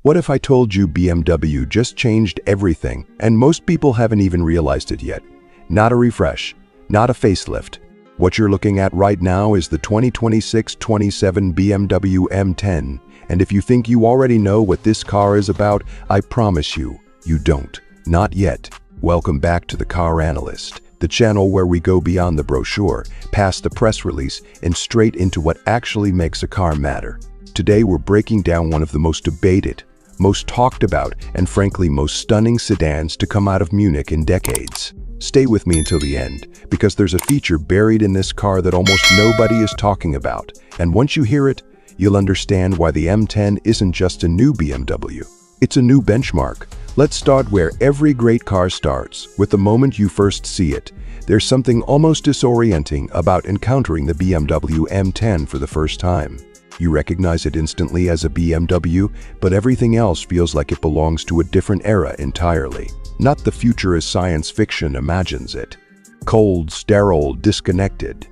What if I told you BMW just changed everything, and most people haven't even realized it yet? Not a refresh, not a facelift. What you're looking at right now is the 2026-27 BMW M10, and if you think you already know what this car is about, I promise you, you don't. Not yet. Welcome back to the Car Analyst, the channel where we go beyond the brochure, past the press release, and straight into what actually makes a car matter. Today we're breaking down one of the most debated, most talked about, and frankly most stunning sedans to come out of Munich in decades. Stay with me until the end, because there's a feature buried in this car that almost nobody is talking about, and once you hear it, you'll understand why the M10 isn't just a new BMW. It's a new benchmark. Let's start where every great car starts, with the moment you first see it. There's something almost disorienting about encountering the BMW M10 for the first time. You recognize it instantly as a BMW, but everything else feels like it belongs to a different era entirely. Not the future as science fiction imagines it. Cold, sterile, disconnected.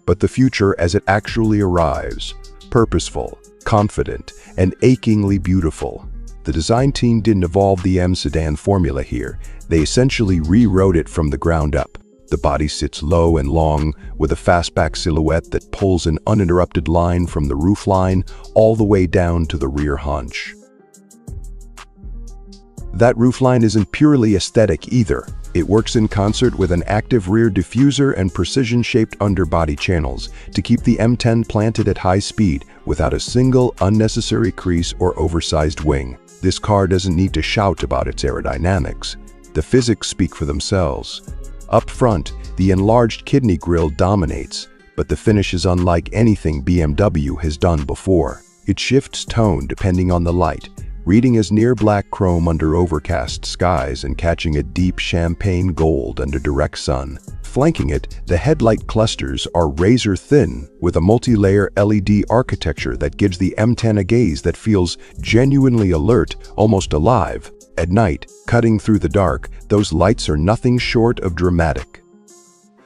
But the future as it actually arrives. Purposeful, confident, and achingly beautiful. The design team didn't evolve the M sedan formula here. They essentially rewrote it from the ground up. The body sits low and long, with a fastback silhouette that pulls an uninterrupted line from the roofline all the way down to the rear haunch. That roofline isn't purely aesthetic either. It works in concert with an active rear diffuser and precision-shaped underbody channels to keep the M10 planted at high speed without a single unnecessary crease or oversized wing. This car doesn't need to shout about its aerodynamics. The physics speak for themselves. Up front, the enlarged kidney grille dominates, but the finish is unlike anything BMW has done before. It shifts tone depending on the light, reading as near black chrome under overcast skies and catching a deep champagne gold under direct sun. Flanking it, the headlight clusters are razor thin with a multi-layer LED architecture that gives the M10 a gaze that feels genuinely alert, almost alive. At night, cutting through the dark, those lights are nothing short of dramatic.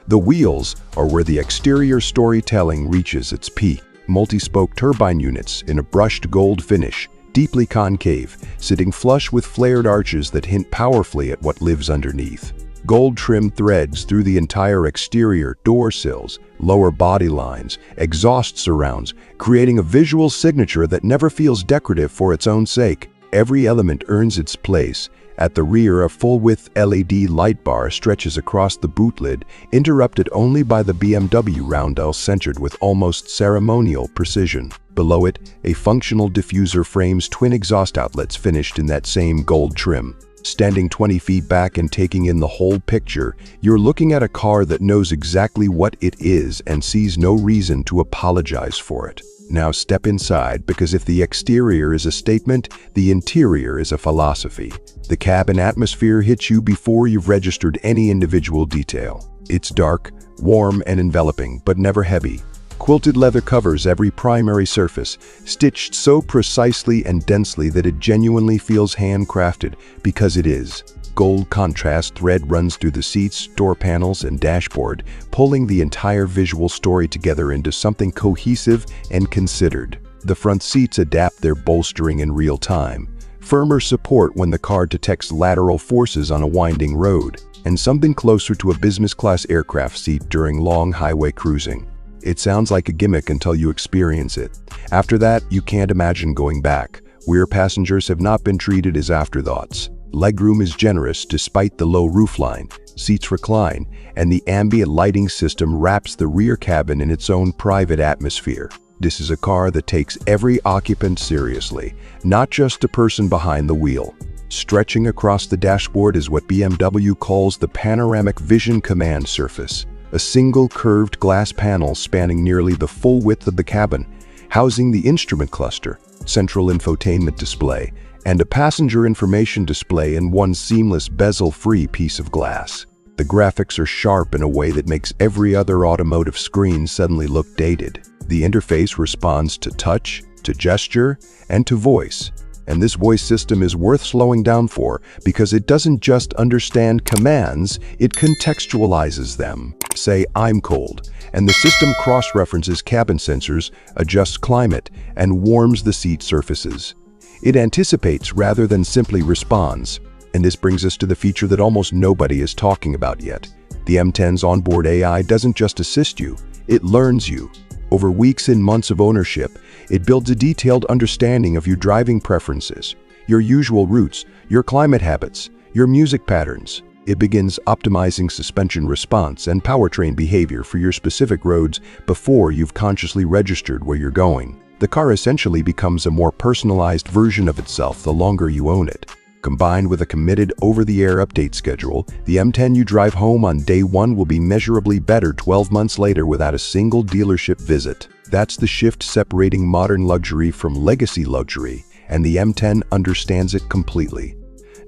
The wheels are where the exterior storytelling reaches its peak. Multi-spoke turbine units in a brushed gold finish, deeply concave, sitting flush with flared arches that hint powerfully at what lives underneath. Gold trim threads through the entire exterior, door sills, lower body lines, exhaust surrounds, creating a visual signature that never feels decorative for its own sake. Every element earns its place. At the rear, a full-width LED light bar stretches across the boot lid, interrupted only by the BMW roundel centered with almost ceremonial precision. Below it, a functional diffuser frames twin exhaust outlets finished in that same gold trim. Standing 20 feet back and taking in the whole picture, you're looking at a car that knows exactly what it is and sees no reason to apologize for it. Now step inside, because if the exterior is a statement, the interior is a philosophy. The cabin atmosphere hits you before you've registered any individual detail. It's dark, warm, and enveloping, but never heavy. Quilted leather covers every primary surface, stitched so precisely and densely that it genuinely feels handcrafted, because it is. Gold contrast thread runs through the seats, door panels, and dashboard, pulling the entire visual story together into something cohesive and considered. The front seats adapt their bolstering in real time. Firmer support when the car detects lateral forces on a winding road, and something closer to a business-class aircraft seat during long highway cruising. It sounds like a gimmick until you experience it. After that, you can't imagine going back. Rear passengers have not been treated as afterthoughts. Legroom is generous despite the low roofline, seats recline, and the ambient lighting system wraps the rear cabin in its own private atmosphere. This is a car that takes every occupant seriously, not just the person behind the wheel. Stretching across the dashboard is what BMW calls the panoramic vision command surface, a single curved glass panel spanning nearly the full width of the cabin, housing the instrument cluster, central infotainment display, and a passenger information display in one seamless bezel-free piece of glass. The graphics are sharp in a way that makes every other automotive screen suddenly look dated. The interface responds to touch, to gesture, and to voice. And this voice system is worth slowing down for, because it doesn't just understand commands, it contextualizes them. Say, "I'm cold," and the system cross-references cabin sensors, adjusts climate, and warms the seat surfaces. It anticipates rather than simply responds. And this brings us to the feature that almost nobody is talking about yet. The M10's onboard AI doesn't just assist you, it learns you. Over weeks and months of ownership, it builds a detailed understanding of your driving preferences, your usual routes, your climate habits, your music patterns. It begins optimizing suspension response and powertrain behavior for your specific roads before you've consciously registered where you're going. The car essentially becomes a more personalized version of itself the longer you own it. Combined with a committed over-the-air update schedule, the M10 you drive home on day one will be measurably better 12 months later without a single dealership visit. That's the shift separating modern luxury from legacy luxury, and the M10 understands it completely.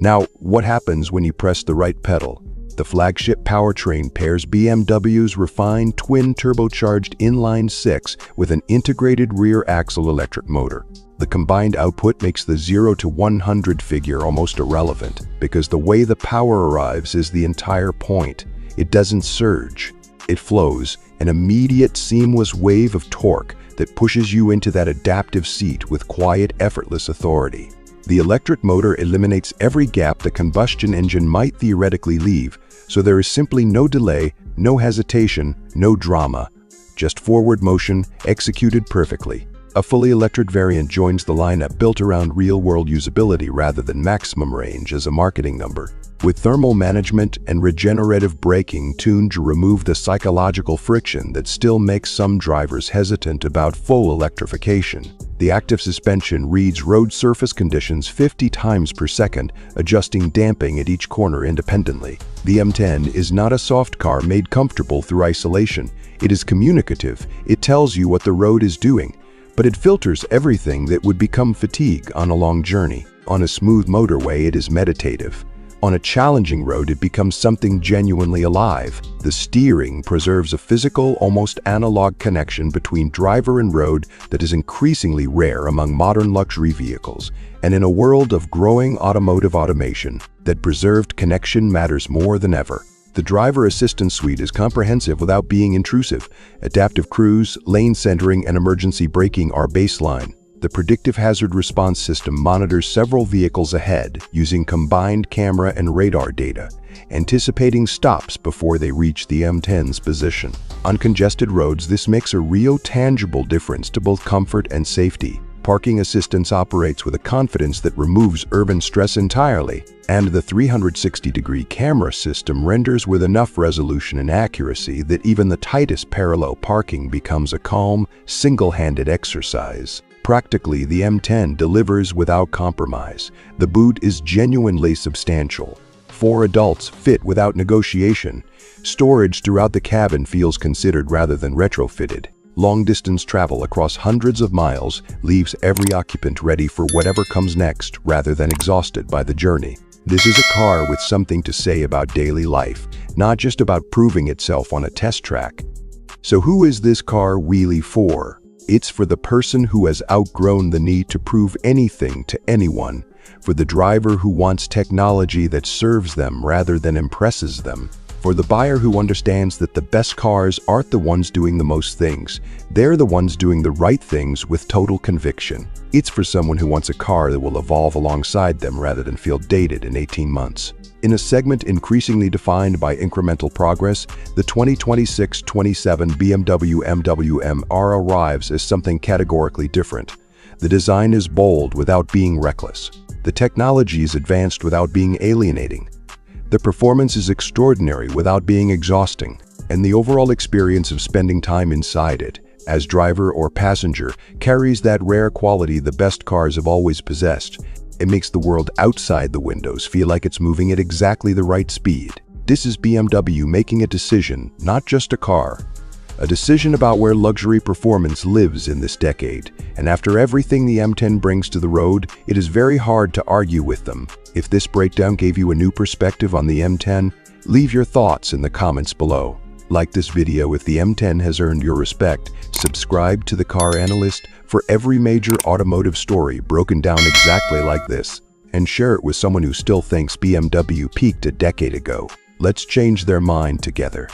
Now, what happens when you press the right pedal? The flagship powertrain pairs BMW's refined twin-turbocharged inline-six with an integrated rear axle electric motor. The combined output makes the 0 to 100 figure almost irrelevant, because the way the power arrives is the entire point. It doesn't surge. It flows, an immediate, seamless wave of torque that pushes you into that adaptive seat with quiet, effortless authority. The electric motor eliminates every gap the combustion engine might theoretically leave, so there is simply no delay, no hesitation, no drama. Just forward motion, executed perfectly. A fully electric variant joins the lineup built around real-world usability rather than maximum range as a marketing number. With thermal management and regenerative braking tuned to remove the psychological friction that still makes some drivers hesitant about full electrification. The active suspension reads road surface conditions 50 times per second, adjusting damping at each corner independently. The M10 is not a soft car made comfortable through isolation. It is communicative. It tells you what the road is doing, but it filters everything that would become fatigue on a long journey. On a smooth motorway, it is meditative. On a challenging road, it becomes something genuinely alive. The steering preserves a physical, almost analog connection between driver and road that is increasingly rare among modern luxury vehicles. And in a world of growing automotive automation, that preserved connection matters more than ever. The driver assistance suite is comprehensive without being intrusive. Adaptive cruise, lane centering, and emergency braking are baseline. The predictive hazard response system monitors several vehicles ahead using combined camera and radar data, anticipating stops before they reach the M10's position. On congested roads, this makes a real tangible difference to both comfort and safety. Parking assistance operates with a confidence that removes urban stress entirely, and the 360-degree camera system renders with enough resolution and accuracy that even the tightest parallel parking becomes a calm, single-handed exercise. Practically, the M10 delivers without compromise. The boot is genuinely substantial. 4 adults fit without negotiation. Storage throughout the cabin feels considered rather than retrofitted. Long-distance travel across hundreds of miles leaves every occupant ready for whatever comes next rather than exhausted by the journey. This is a car with something to say about daily life, not just about proving itself on a test track. So who is this car really for? It's for the person who has outgrown the need to prove anything to anyone, for the driver who wants technology that serves them rather than impresses them, for the buyer who understands that the best cars aren't the ones doing the most things, they're the ones doing the right things with total conviction. It's for someone who wants a car that will evolve alongside them rather than feel dated in 18 months. In a segment increasingly defined by incremental progress, the 2026-27 BMW M10 arrives as something categorically different. The design is bold without being reckless. The technology is advanced without being alienating. The performance is extraordinary without being exhausting, and the overall experience of spending time inside it, as driver or passenger, carries that rare quality the best cars have always possessed. It makes the world outside the windows feel like it's moving at exactly the right speed. This is BMW making a decision, not just a car. A decision about where luxury performance lives in this decade, and after everything the M10 brings to the road, it is very hard to argue with them. If this breakdown gave you a new perspective on the M10, leave your thoughts in the comments below. Like this video if the M10 has earned your respect, subscribe to the Car Analyst for every major automotive story broken down exactly like this, and share it with someone who still thinks BMW peaked a decade ago. Let's change their mind together.